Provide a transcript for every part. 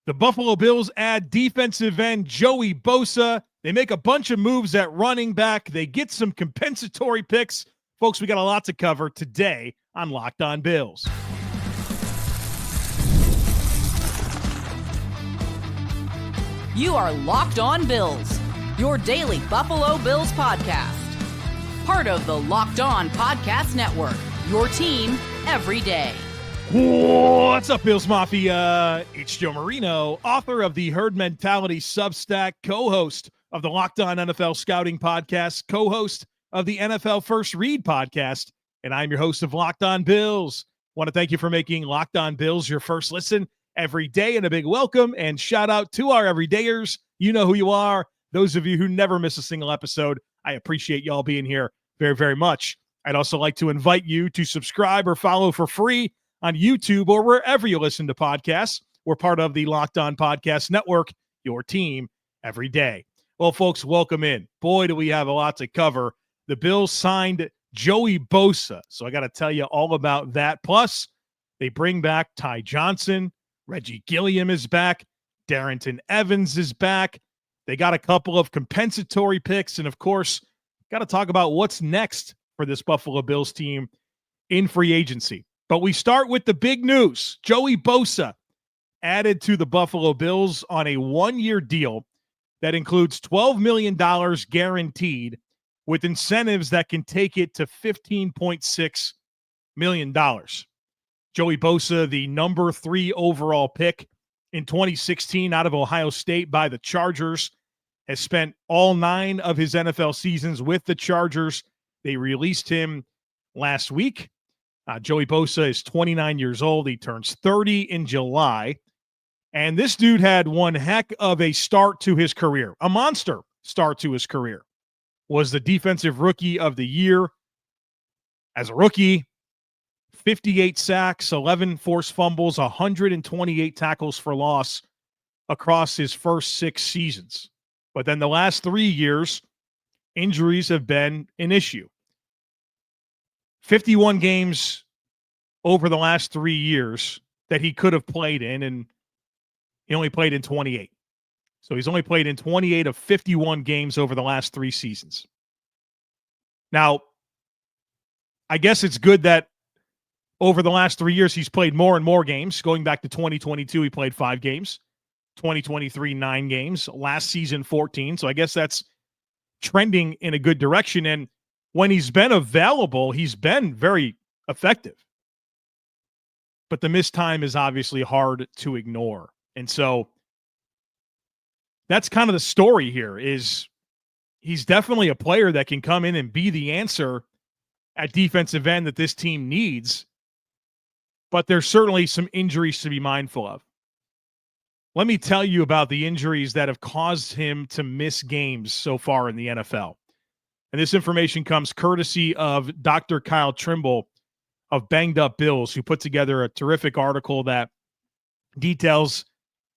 The Buffalo Bills add defensive end Joey Bosa. They make a bunch of moves at running back. They get some compensatory picks. Folks, we got a lot to cover today on Locked On Bills. You are Locked On Bills, your daily Buffalo Bills podcast. Part of the Locked On Podcast Network, your team every day. What's up, Bills Mafia? It's Joe Marino, author of the Herd Mentality Substack, co-host of the Locked On NFL Scouting Podcast, co-host of the NFL First Read Podcast, and I'm your host of Locked On Bills. Want to thank you for making Locked On Bills your first listen every day, and a big welcome and shout out to our everydayers. You know who you are. Those of you who never miss a single episode, I appreciate y'all being here very, very much. I'd also like to invite you to subscribe or follow for free on YouTube or wherever you listen to podcasts. We're part of the Locked On Podcast Network, your team every day. Well, folks, welcome in. Boy, do we have a lot to cover. The Bills signed Joey Bosa, so I got to tell you all about that. Plus, they bring back Ty Johnson. Reggie Gilliam is back. Darrynton Evans is back. They got a couple of compensatory picks, and of course, got to talk about what's next for this Buffalo Bills team in free agency. But we start with the big news. Joey Bosa added to the Buffalo Bills on a one-year deal that includes $12 million guaranteed with incentives that can take it to $15.6 million. Joey Bosa, the number 3 overall pick in 2016 out of Ohio State by the Chargers, has spent all 9 of his NFL seasons with the Chargers. They released him last week. Joey Bosa is 29 years old. He turns 30 in July. And this dude had one heck of a start to his career, a monster start to his career. Was the defensive rookie of the year. As a rookie, 58 sacks, 11 forced fumbles, 128 tackles for loss across his first 6 seasons. But then the last 3 years, injuries have been an issue. 51 games over the last 3 years that he could have played in, and he only played in 28. So he's only played in 28 of 51 games over the last 3 seasons. Now, I guess it's good that over the last 3 years, he's played more and more games. Going back to 2022, he played 5 games. 2023, 9 games. Last season, 14. So I guess that's trending in a good direction. And when he's been available, he's been very effective. But the missed time is obviously hard to ignore. And so that's kind of the story here is he's definitely a player that can come in and be the answer at defensive end that this team needs. But there's certainly some injuries to be mindful of. Let me tell you about the injuries that have caused him to miss games so far in the NFL. And this information comes courtesy of Dr. Kyle Trimble of Banged Up Bills, who put together a terrific article that details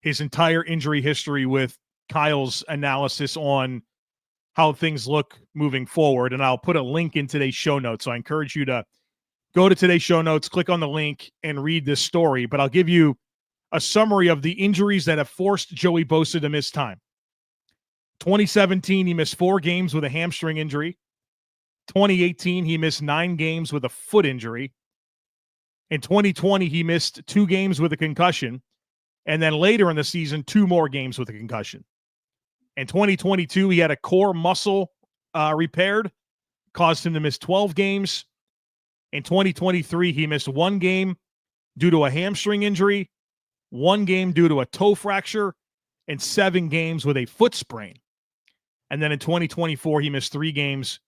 his entire injury history with Kyle's analysis on how things look moving forward. And I'll put a link in today's show notes. So I encourage you to go to today's show notes, click on the link, and read this story. But I'll give you a summary of the injuries that have forced Joey Bosa to miss time. 2017, he missed 4 games with a hamstring injury. 2018, he missed 9 games with a foot injury. In 2020, he missed 2 games with a concussion. And then later in the season, 2 more games with a concussion. In 2022, he had a core muscle repaired, caused him to miss 12 games. In 2023, he missed 1 game due to a hamstring injury, 1 game due to a toe fracture, and 7 games with a foot sprain. And then in 2024, he missed 3 games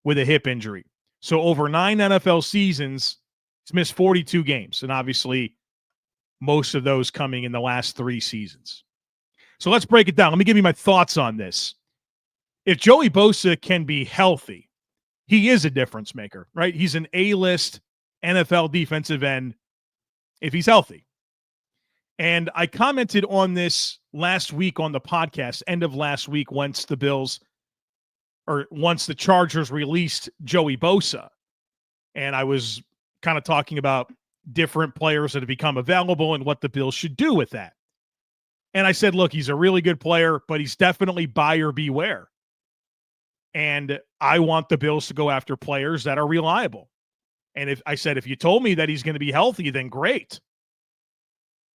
with a hip injury. So over 9 NFL seasons, he's missed 42 games. And obviously, most of those coming in the last 3 seasons. So let's break it down. Let me give you my thoughts on this. If Joey Bosa can be healthy, he is a difference maker, right? He's an A-list NFL defensive end if he's healthy. And I commented on this last week on the podcast, end of last week, once the Chargers released Joey Bosa. And I was kind of talking about different players that have become available and what the Bills should do with that. And I said, look, he's a really good player, but he's definitely buyer beware. And I want the Bills to go after players that are reliable. And if you told me that he's going to be healthy, then great.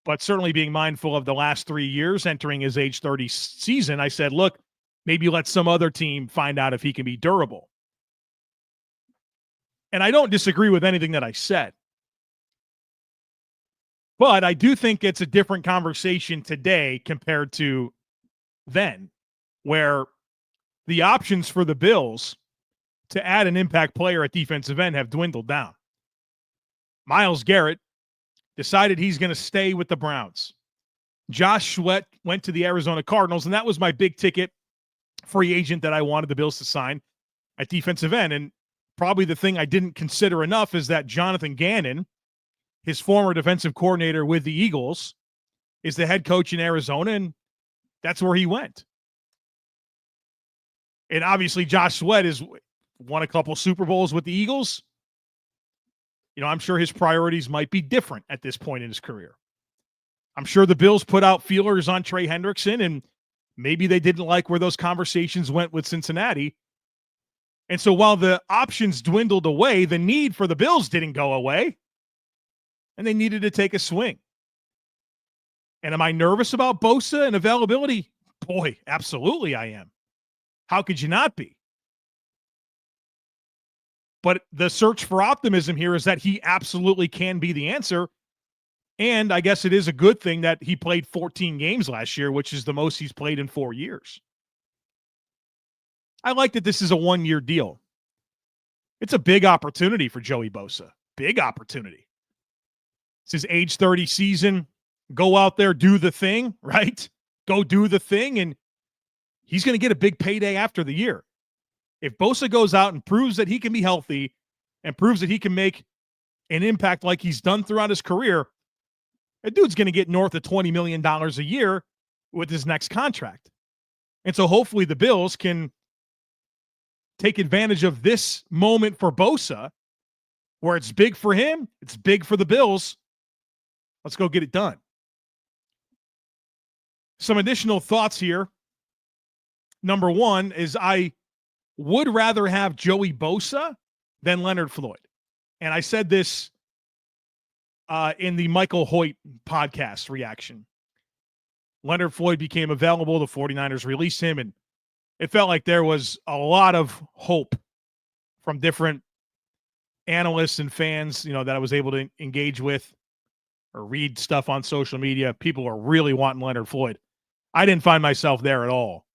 But certainly being mindful of the last 3 years entering his age 30 season, I said, look, maybe let some other team find out if he can be durable. And I don't disagree with anything that I said. But I do think it's a different conversation today compared to then, where the options for the Bills to add an impact player at defensive end have dwindled down. Myles Garrett decided he's going to stay with the Browns. Josh Sweat went to the Arizona Cardinals, and that was my big ticket free agent that I wanted the Bills to sign at defensive end. And probably the thing I didn't consider enough is that Jonathan Gannon, his former defensive coordinator with the Eagles, is the head coach in Arizona, and that's where he went. And obviously Josh Sweat has won a couple Super Bowls with the Eagles. You know, I'm sure his priorities might be different at this point in his career. I'm sure the Bills put out feelers on Trey Hendrickson, and maybe they didn't like where those conversations went with Cincinnati. And so while the options dwindled away, the need for the Bills didn't go away, and they needed to take a swing. And am I nervous about Bosa and availability? Boy, absolutely I am. How could you not be? But the search for optimism here is that he absolutely can be the answer. And I guess it is a good thing that he played 14 games last year, which is the most he's played in 4 years. I like that this is a 1-year deal. It's a big opportunity for Joey Bosa. Big opportunity. It's his age 30 season. Go out there, do the thing, right? Go do the thing, and he's going to get a big payday after the year. If Bosa goes out and proves that he can be healthy and proves that he can make an impact like he's done throughout his career, that dude's going to get north of $20 million a year with his next contract. And so hopefully the Bills can take advantage of this moment for Bosa, where it's big for him, it's big for the Bills. Let's go get it done. Some additional thoughts here. Number one is I would rather have Joey Bosa than Leonard Floyd. And I said this in the Michael Hoyt podcast reaction. Leonard Floyd became available. The 49ers released him, and it felt like there was a lot of hope from different analysts and fans, you know, that I was able to engage with or read stuff on social media. People are really wanting Leonard Floyd. I didn't find myself there at all.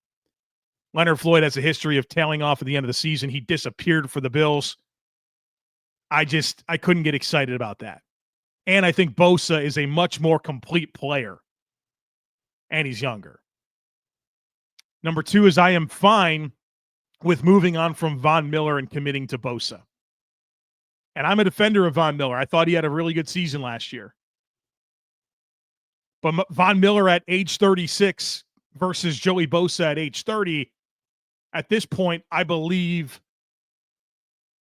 Leonard Floyd has a history of tailing off at the end of the season. He disappeared for the Bills. I couldn't get excited about that. And I think Bosa is a much more complete player. And he's younger. Number two is I am fine with moving on from Von Miller and committing to Bosa. And I'm a defender of Von Miller. I thought he had a really good season last year. But Von Miller at age 36 versus Joey Bosa at age 30, at this point, I believe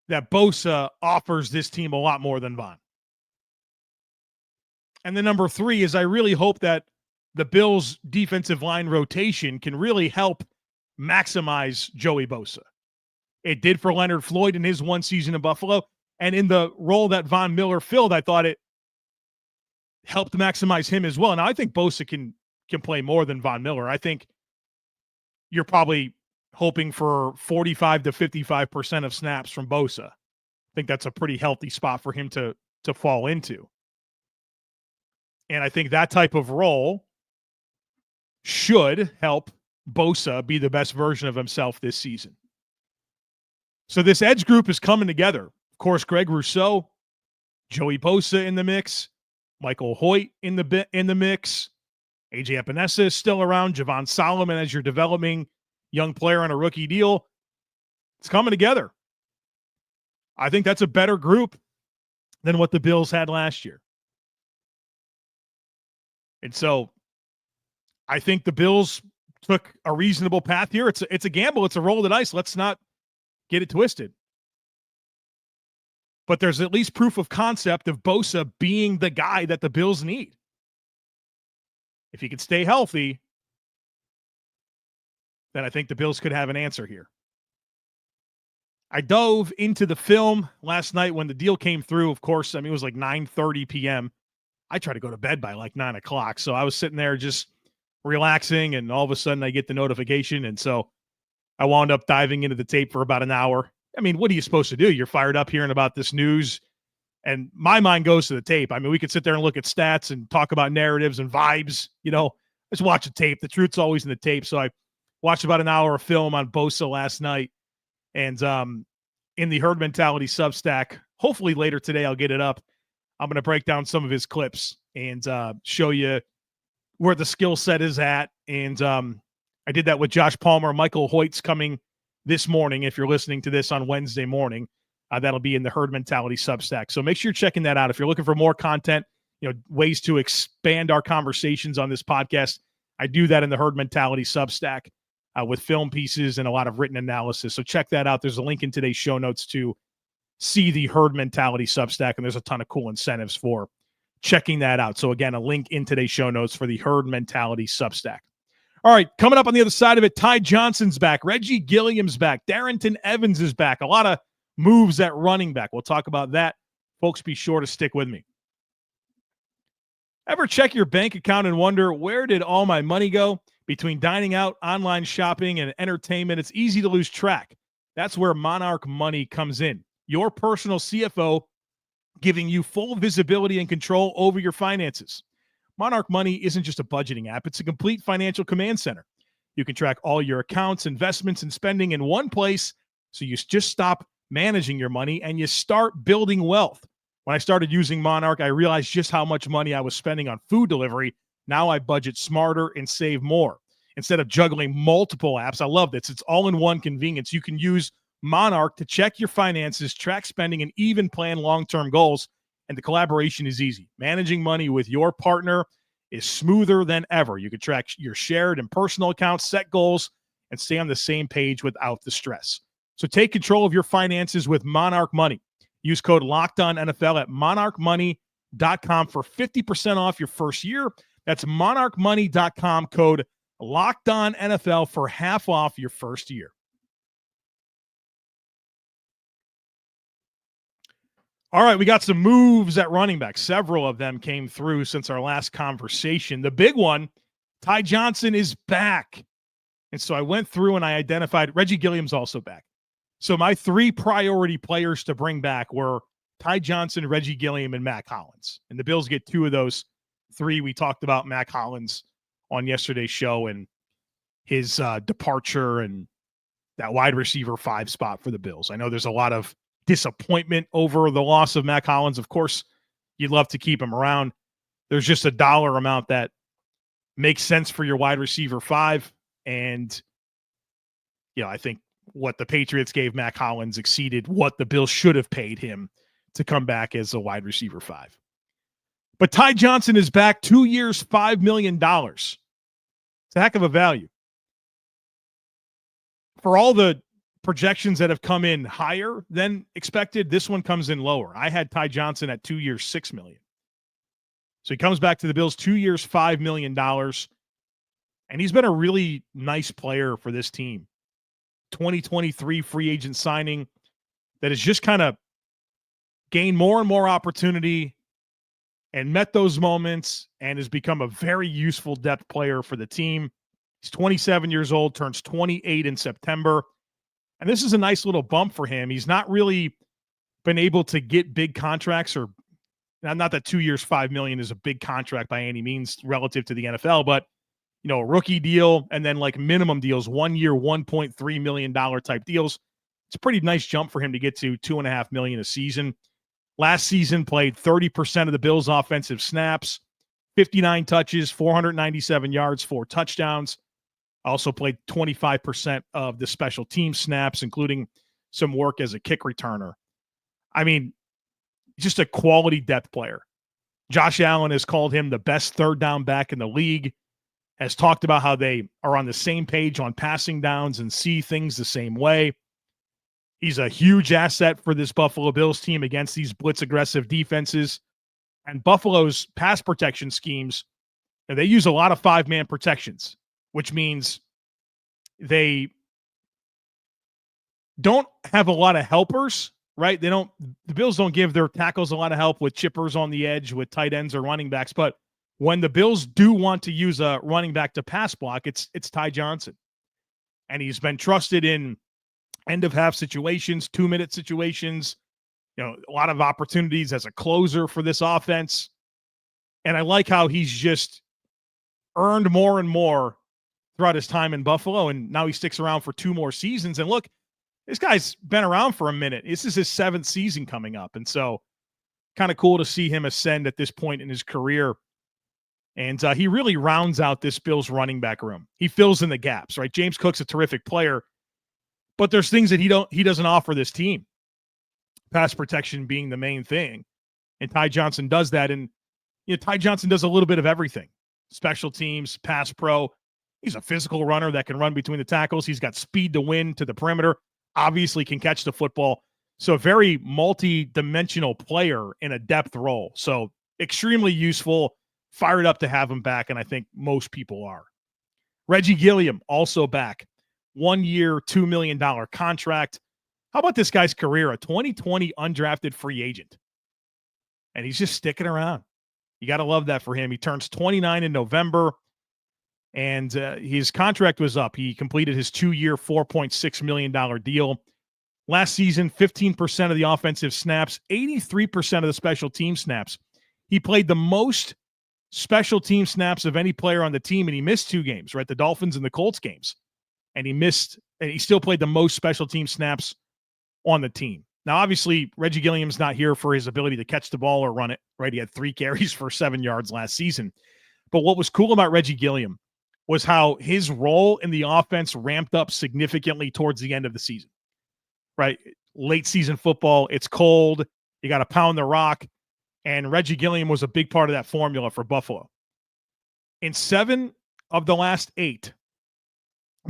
that Bosa offers this team a lot more than Von. And then number three is I really hope that the Bills' defensive line rotation can really help maximize Joey Bosa. It did for Leonard Floyd in his one season in Buffalo. And in the role that Von Miller filled, I thought it helped maximize him as well. Now, I think Bosa can play more than Von Miller. I think you're probably hoping for 45 to 55% of snaps from Bosa. I think that's a pretty healthy spot for him to fall into. And I think that type of role should help Bosa be the best version of himself this season. So this edge group is coming together. Of course, Greg Rousseau, Joey Bosa in the mix, Michael Hoyt in the mix, AJ Epinesa is still around, Javon Solomon as your developing young player on a rookie deal. It's coming together. I think that's a better group than what the Bills had last year. And so I think the Bills took a reasonable path here. It's a gamble. It's a roll of the dice. Let's not get it twisted. But there's at least proof of concept of Bosa being the guy that the Bills need. If he could stay healthy, then I think the Bills could have an answer here. I dove into the film last night when the deal came through. Of course, it was like 9:30 p.m. I try to go to bed by like 9 o'clock. So I was sitting there just relaxing, and all of a sudden I get the notification. And so I wound up diving into the tape for about an hour. What are you supposed to do? You're fired up hearing about this news, and my mind goes to the tape. We could sit there and look at stats and talk about narratives and vibes. Just watch the tape. The truth's always in the tape. So I watched about an hour of film on Bosa last night. And in the Herd Mentality Substack, hopefully later today I'll get it up. I'm going to break down some of his clips and show you where the skill set is at. And I did that with Josh Palmer. Michael Hoyt's coming this morning. If you're listening to this on Wednesday morning, that'll be in the Herd Mentality Substack. So make sure you're checking that out. If you're looking for more content, ways to expand our conversations on this podcast, I do that in the Herd Mentality Substack. With film pieces and a lot of written analysis. So check that out. There's a link in today's show notes to see the Herd Mentality Substack, and there's a ton of cool incentives for checking that out. So again, a link in today's show notes for the Herd Mentality Substack. All right, coming up on the other side of it, Ty Johnson's back. Reggie Gilliam's back. Darrynton Evans is back. A lot of moves at running back. We'll talk about that. Folks, be sure to stick with me. Ever check your bank account and wonder, where did all my money go? Between dining out, online shopping, and entertainment, it's easy to lose track. That's where Monarch Money comes in. Your personal CFO, giving you full visibility and control over your finances. Monarch Money isn't just a budgeting app. It's a complete financial command center. You can track all your accounts, investments, and spending in one place, so you just stop managing your money and you start building wealth. When I started using Monarch, I realized just how much money I was spending on food delivery. Now I budget smarter and save more. Instead of juggling multiple apps, I love this. It's all-in-one convenience. You can use Monarch to check your finances, track spending, and even plan long-term goals. And the collaboration is easy. Managing money with your partner is smoother than ever. You can track your shared and personal accounts, set goals, and stay on the same page without the stress. So take control of your finances with Monarch Money. Use code LOCKEDONNFL at monarchmoney.com for 50% off your first year. That's monarchmoney.com, code LOCKEDONNFL for half off your first year. All right, we got some moves at running back. Several of them came through since our last conversation. The big one, Ty Johnson is back. And so I went through and I identified Reggie Gilliam's also back. So my three priority players to bring back were Ty Johnson, Reggie Gilliam, and Mack Hollins. And the Bills get two of those three. We talked about Mack Hollins on yesterday's show and his departure and that wide receiver 5 spot for the Bills. I know there's a lot of disappointment over the loss of Mack Hollins. Of course, you'd love to keep him around. There's just a dollar amount that makes sense for your wide receiver 5. And, I think what the Patriots gave Mack Hollins exceeded what the Bills should have paid him to come back as a wide receiver 5. But Ty Johnson is back, 2 years, $5 million. It's a heck of a value. For all the projections that have come in higher than expected, this one comes in lower. I had Ty Johnson at 2 years, $6 million. So he comes back to the Bills, 2 years, $5 million. And he's been a really nice player for this team. 2023 free agent signing that has just kind of gained more and more opportunity and met those moments and has become a very useful depth player for the team. He's 27 years old, turns 28 in September. And this is a nice little bump for him. He's not really been able to get big contracts, or not that 2 years, $5 million is a big contract by any means relative to the NFL, but a rookie deal and then like minimum deals, 1 year, $1.3 million type deals. It's a pretty nice jump for him to get to $2.5 million a season. Last season played 30% of the Bills' offensive snaps, 59 touches, 497 yards, 4 touchdowns. Also played 25% of the special team snaps, including some work as a kick returner. I mean, just a quality depth player. Josh Allen has called him the best third down back in the league, has talked about how they are on the same page on passing downs and see things the same way. He's a huge asset for this Buffalo Bills team against these blitz aggressive defenses. And Buffalo's pass protection schemes And they use a lot of five-man protections, which means they don't have a lot of helpers, right? The Bills don't give their tackles a lot of help with chippers on the edge, with tight ends or running backs. But when the Bills do want to use a running back to pass block, it's Ty Johnson. And he's been trusted in end-of-half situations, 2-minute situations, a lot of opportunities as a closer for this offense. And I like how he's just earned more and more throughout his time in Buffalo, and now he sticks around for 2 more seasons. And look, this guy's been around for a minute. This is his 7th season coming up, and so kind of cool to see him ascend at this point in his career. And he really rounds out this Bills running back room. He fills in the gaps, right? James Cook's a terrific player, but there's things that he doesn't offer this team. Pass protection being the main thing, and Ty Johnson does that. And Ty Johnson does a little bit of everything. Special teams, pass pro. He's a physical runner that can run between the tackles. He's got speed to win to the perimeter. Obviously can catch the football. So a very multi-dimensional player in a depth role. So extremely useful. Fired up to have him back, and I think most people are. Reggie Gilliam also back. 1 year, $2 million contract. How about this guy's career? A 2020 undrafted free agent. And he's just sticking around. You got to love that for him. He turns 29 in November, and his contract was up. He completed his 2-year, $4.6 million deal. Last season, 15% of the offensive snaps, 83% of the special team snaps. He played the most special team snaps of any player on the team, and he missed 2 games, right? The Dolphins and the Colts games. And he still played the most special team snaps on the team. Now, obviously, Reggie Gilliam's not here for his ability to catch the ball or run it, right? He had 3 carries for 7 yards last season. But what was cool about Reggie Gilliam was how his role in the offense ramped up significantly towards the end of the season, right? Late season football, it's cold. You got to pound the rock. And Reggie Gilliam was a big part of that formula for Buffalo. In 7 of the last 8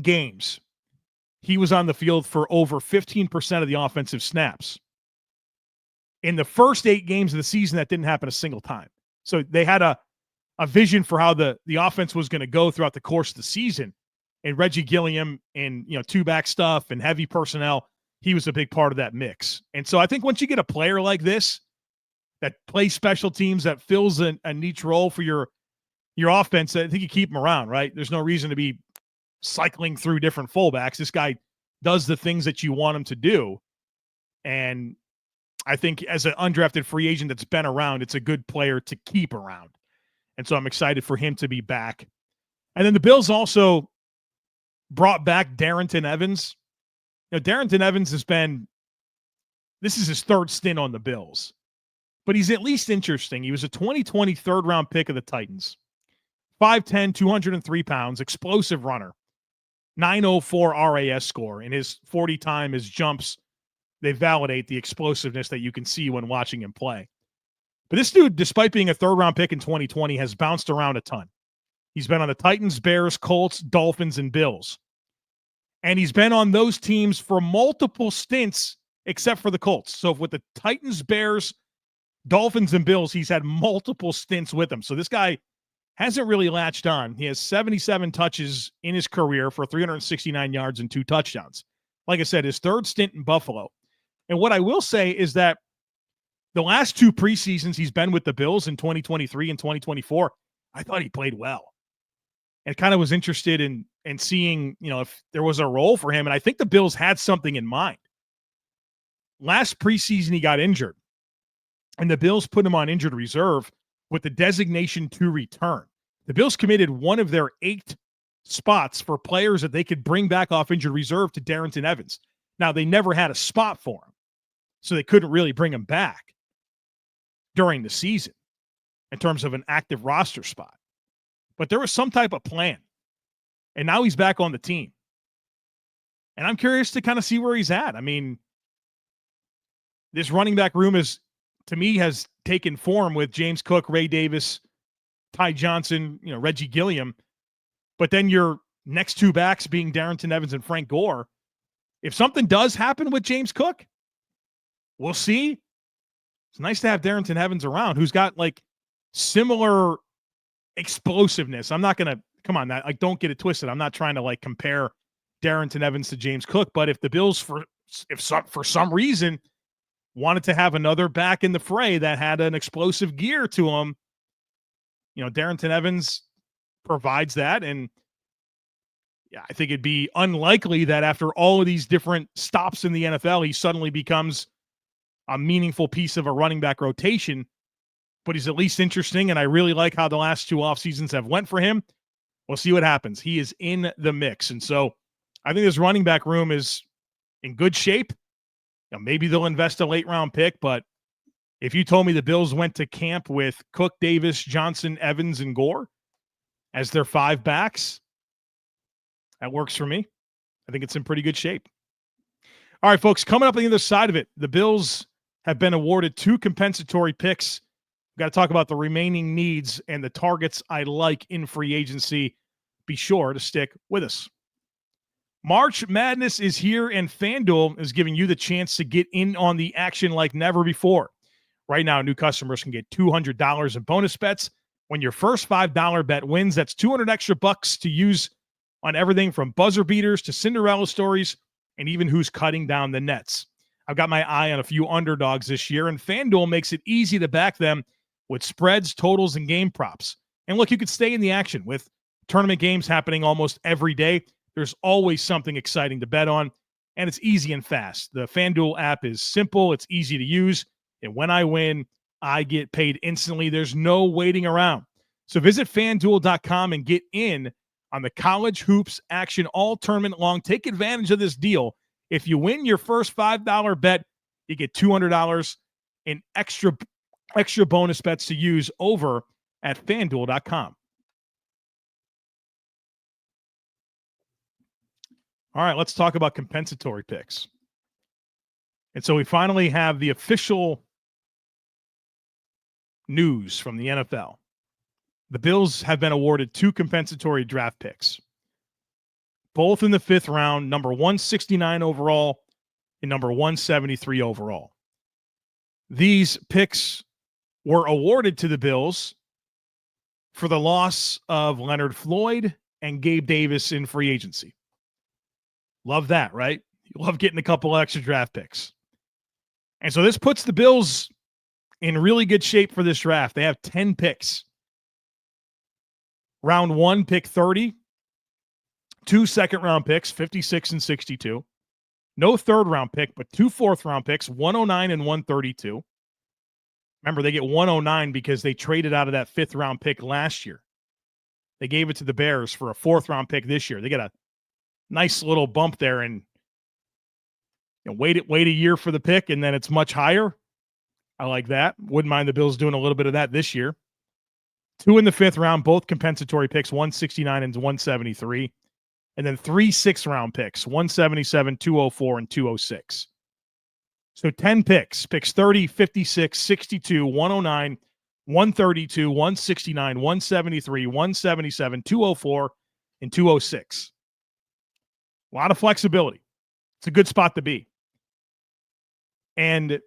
games, he was on the field for over 15% of the offensive snaps. In the first 8 games of the season, that didn't happen a single time. So they had a vision for how the offense was going to go throughout the course of the season. And Reggie Gilliam and 2-back stuff and heavy personnel, he was a big part of that mix. And so I think once you get a player like this that plays special teams, that fills a niche role for your offense, I think you keep him around, right? There's no reason to be cycling through different fullbacks. This guy does the things that you want him to do. And I think as an undrafted free agent that's been around, it's a good player to keep around. And so I'm excited for him to be back. And then the Bills also brought back Darrynton Evans. Darrynton Evans this is his 3rd stint on the Bills, but he's at least interesting. He was a 2020 3rd-round pick of the Titans. 5'10", 203 pounds, explosive runner. 904 RAS score. In his 40 time, his jumps, they validate the explosiveness that you can see when watching him play. But this dude, despite being a 3rd-round pick in 2020, has bounced around a ton. He's been on the Titans, Bears, Colts, Dolphins, and Bills. And he's been on those teams for multiple stints, except for the Colts. So with the Titans, Bears, Dolphins, and Bills, he's had multiple stints with them. So this guy hasn't really latched on. He has 77 touches in his career for 369 yards and 2 touchdowns. Like I said, his 3rd stint in Buffalo. And what I will say is that the last 2 preseasons he's been with the Bills in 2023 and 2024, I thought he played well. And kind of was interested in seeing, if there was a role for him. And I think the Bills had something in mind. Last preseason, he got injured. And the Bills put him on injured reserve with the designation to return. The Bills committed one of their 8 spots for players that they could bring back off injured reserve to Darrynton Evans. Now, they never had a spot for him, so they couldn't really bring him back during the season in terms of an active roster spot. But there was some type of plan, and now he's back on the team. And I'm curious to kind of see where he's at. I mean, this running back room to me, has taken form with James Cook, Ray Davis, Ty Johnson, Reggie Gilliam. But then your next 2 backs being Darrynton Evans and Frank Gore. If something does happen with James Cook, we'll see. It's nice to have Darrynton Evans around, who's got similar explosiveness. I'm not going to, come on, don't get it twisted. I'm not trying to compare Darrynton Evans to James Cook, but if the Bills, for some reason, wanted to have another back in the fray that had an explosive gear to him, Darrynton Evans provides that. And yeah, I think it'd be unlikely that after all of these different stops in the NFL, he suddenly becomes a meaningful piece of a running back rotation, but he's at least interesting. And I really like how the last 2 off seasons have went for him. We'll see what happens. He is in the mix. And so I think this running back room is in good shape. Maybe they'll invest a late round pick, but if you told me the Bills went to camp with Cook, Davis, Johnson, Evans, and Gore as their 5 backs, that works for me. I think it's in pretty good shape. All right, folks, coming up on the other side of it, the Bills have been awarded 2 compensatory picks. We've got to talk about the remaining needs and the targets I like in free agency. Be sure to stick with us. March Madness is here, and FanDuel is giving you the chance to get in on the action like never before. Right now, new customers can get $200 in bonus bets when your first $5 bet wins. That's $200 extra bucks to use on everything from buzzer beaters to Cinderella stories and even who's cutting down the nets. I've got my eye on a few underdogs this year, and FanDuel makes it easy to back them with spreads, totals, and game props. And look, you could stay in the action with tournament games happening almost every day. There's always something exciting to bet on, and it's easy and fast. The FanDuel app is simple, it's easy to use, and when I win, I get paid instantly. There's no waiting around. So visit FanDuel.com and get in on the college hoops action all tournament long. Take advantage of this deal. If you win your first $5 bet, you get $200 in extra bonus bets to use over at FanDuel.com. All right, let's talk about compensatory picks. And so we finally have the official news from the NFL. The Bills have been awarded 2 compensatory draft picks, both in the 5th round, number 169 overall and number 173 overall. These picks were awarded to the Bills for the loss of Leonard Floyd and Gabe Davis in free agency. Love that, right? You love getting a couple extra draft picks. And so this puts the Bills in really good shape for this draft. They have 10 picks. Round 1, pick 30. 2 second-round picks, 56 and 62. No third-round pick, but 2 fourth-round picks, 109 and 132. Remember, they get 109 because they traded out of that 5th-round pick last year. They gave it to the Bears for a 4th-round pick this year. They get a nice little bump there, and wait a year for the pick, and then it's much higher. I like that. Wouldn't mind the Bills doing a little bit of that this year. 2 in the 5th round, both compensatory picks, 169 and 173. And then 3 6th-round picks, 177, 204, and 206. So 10 picks, picks 30, 56, 62, 109, 132, 169, 173, 177, 204, and 206. A lot of flexibility. It's a good spot to be. And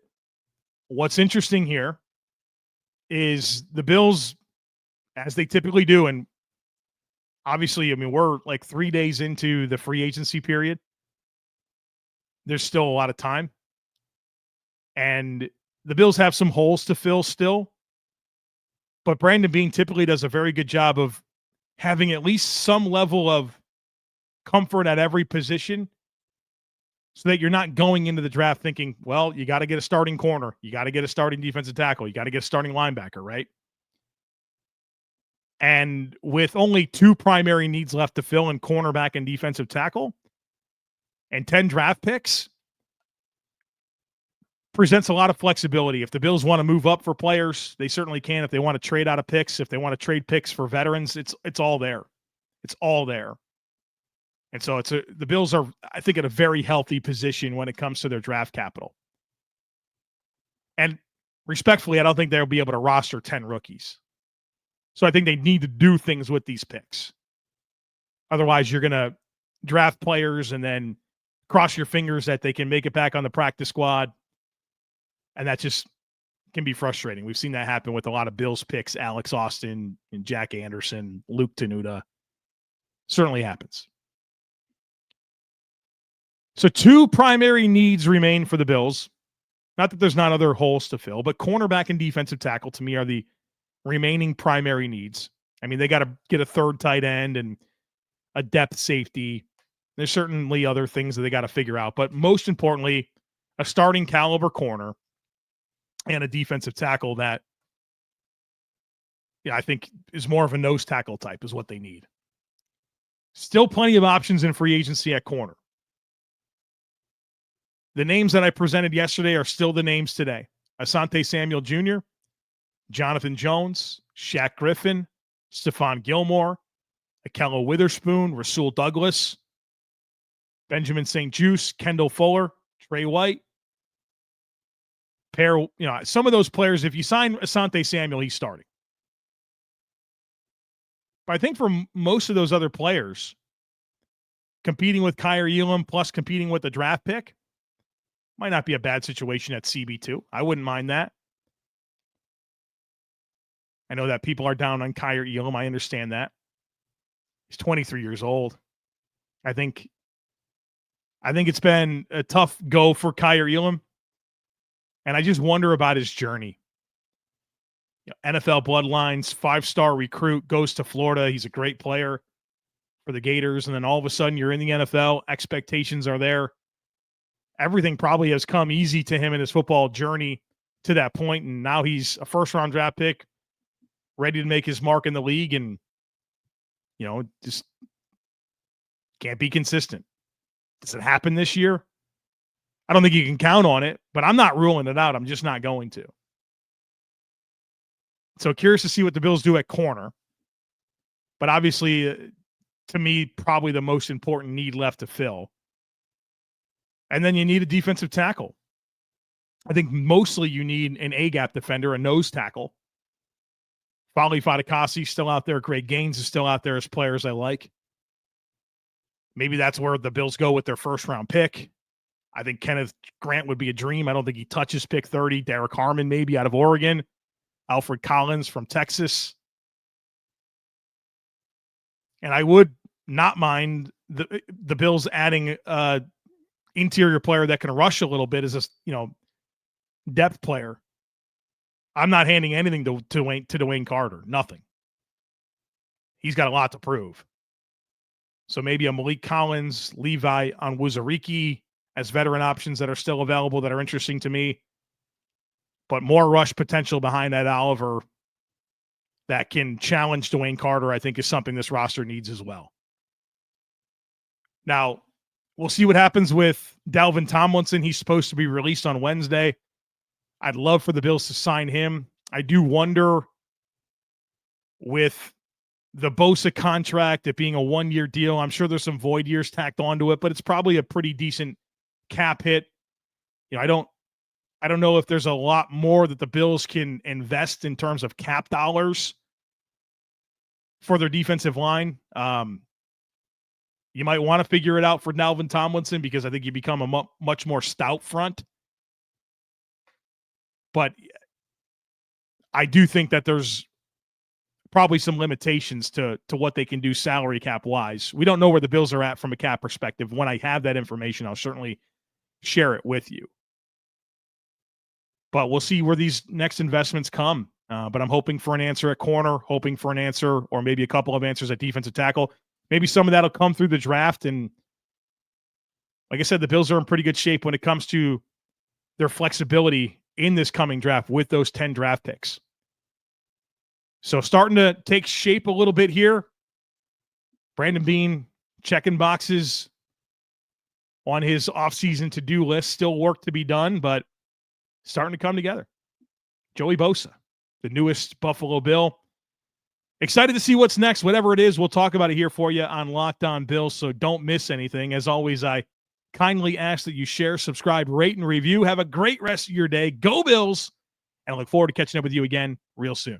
what's interesting here is the Bills, as they typically do, and obviously, we're like 3 days into the free agency period. There's still a lot of time. And the Bills have some holes to fill still. But Brandon Beane typically does a very good job of having at least some level of comfort at every position so that you're not going into the draft thinking, well, you got to get a starting corner. You got to get a starting defensive tackle. You got to get a starting linebacker, right? And with only 2 primary needs left to fill in cornerback and defensive tackle and 10 draft picks, presents a lot of flexibility. If the Bills want to move up for players, they certainly can. If they want to trade out of picks, if they want to trade picks for veterans, it's all there. It's all there. And so the Bills are, I think, in a very healthy position when it comes to their draft capital. And respectfully, I don't think they'll be able to roster 10 rookies. So I think they need to do things with these picks. Otherwise, you're going to draft players and then cross your fingers that they can make it back on the practice squad. And that just can be frustrating. We've seen that happen with a lot of Bills picks, Alex Austin and Jack Anderson, Luke Tenuta. Certainly happens. So 2 primary needs remain for the Bills. Not that there's not other holes to fill, but cornerback and defensive tackle to me are the remaining primary needs. I mean, they got to get a third tight end and a depth safety. There's certainly other things that they got to figure out, but most importantly, a starting caliber corner and a defensive tackle that, I think is more of a nose tackle type is what they need. Still plenty of options in free agency at corner. The names that I presented yesterday are still the names today. Asante Samuel Jr., Jonathan Jones, Shaq Griffin, Stephon Gilmore, Akello Witherspoon, Rasul Douglas, Benjamin St. Juste, Kendall Fuller, Trey White. Some of those players, if you sign Asante Samuel, he's starting. But I think for most of those other players, competing with Kyer Elam plus competing with the draft pick might not be a bad situation at CB2. I wouldn't mind that. I know that people are down on Kyer Elam. I understand that. He's 23 years old. I think it's been a tough go for Kyer Elam. And I just wonder about his journey. NFL bloodlines, 5-star recruit, goes to Florida. He's a great player for the Gators. And then all of a sudden you're in the NFL. Expectations are there. Everything probably has come easy to him in his football journey to that point. And now he's a first-round draft pick, ready to make his mark in the league. And, just can't be consistent. Does it happen this year? I don't think you can count on it, but I'm not ruling it out. I'm just not going to. So curious to see what the Bills do at corner. But obviously, to me, probably the most important need left to fill. And then you need a defensive tackle. I think mostly you need an A-gap defender, a nose tackle. Fali Fatukasi still out there. Greg Gaines is still out there as players I like. Maybe that's where the Bills go with their first-round pick. I think Kenneth Grant would be a dream. I don't think he touches pick 30. Derek Harmon maybe out of Oregon. Alfred Collins from Texas. And I would not mind the Bills adding interior player that can rush a little bit as a depth player. I'm not handing anything to Dwayne Carter. Nothing. He's got a lot to prove. So maybe a Malik Collins, Levi Onwuzurike as veteran options that are still available that are interesting to me. But more rush potential behind that Oliver that can challenge Dwayne Carter, I think, is something this roster needs as well. Now, we'll see what happens with Dalvin Tomlinson. He's supposed to be released on Wednesday. I'd love for the Bills to sign him. I do wonder with the Bosa contract, it being a 1-year deal, I'm sure there's some void years tacked onto it, but it's probably a pretty decent cap hit. I don't know if there's a lot more that the Bills can invest in terms of cap dollars for their defensive line. You might want to figure it out for Dalvin Tomlinson because I think you become a much more stout front. But I do think that there's probably some limitations to what they can do salary cap wise. We don't know where the Bills are at from a cap perspective. When I have that information, I'll certainly share it with you. But we'll see where these next investments come. But I'm hoping for an answer at corner, hoping for an answer or maybe a couple of answers at defensive tackle. Maybe some of that will come through the draft. And like I said, the Bills are in pretty good shape when it comes to their flexibility in this coming draft with those 10 draft picks. So starting to take shape a little bit here. Brandon Beane checking boxes on his offseason to-do list. Still work to be done, but starting to come together. Joey Bosa, the newest Buffalo Bill. Excited to see what's next. Whatever it is, we'll talk about it here for you on Locked On Bills, so don't miss anything. As always, I kindly ask that you share, subscribe, rate, and review. Have a great rest of your day. Go Bills, and I look forward to catching up with you again real soon.